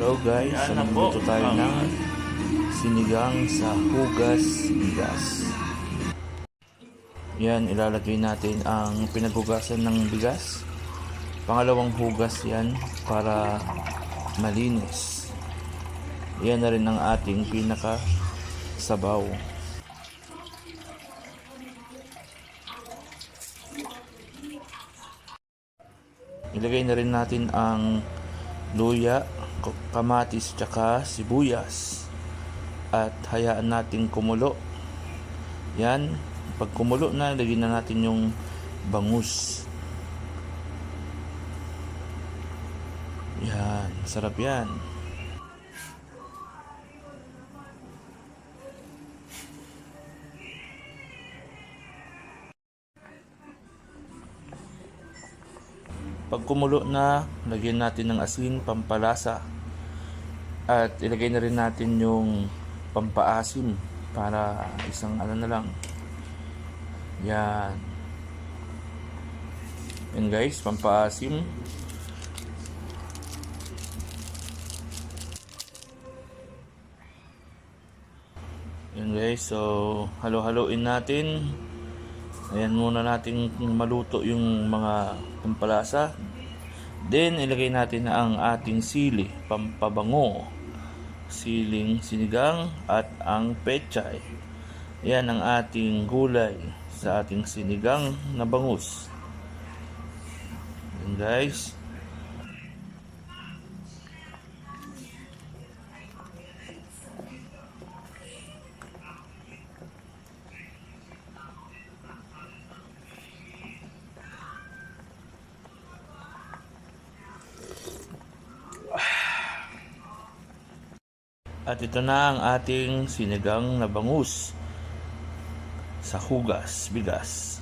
Hello guys, Yan so na po. nagluto tayo ng sinigang sa hugas bigas. Yan, ilalagay natin ang pinaghugasan ng bigas. Pangalawang hugas yan para malinis. Yan na rin ang ating pinaka sabaw. Ilagay na rin natin ang luya, kamatis, tsaka sibuyas. At hayaan natin kumulo. Yan, pag kumulo na, lagyan na natin yung bangus. Yan, sarap yan. Pag kumulo na, lagyan natin ng asin, pampalasa. At ilagay na rin natin yung pampaasim para isang ano na lang. Yan. Yan guys, pampaasim. Yan guys, so halo-haloin natin. Ayan muna natin maluto yung mga pampalasa. Then ilagay natin na ang ating sili, pampabango, siling sinigang at ang pechay. Yan ang ating gulay sa ating sinigang na bangus. Yan guys. At ito na ang ating sinigang na bangus sa hugas bigas.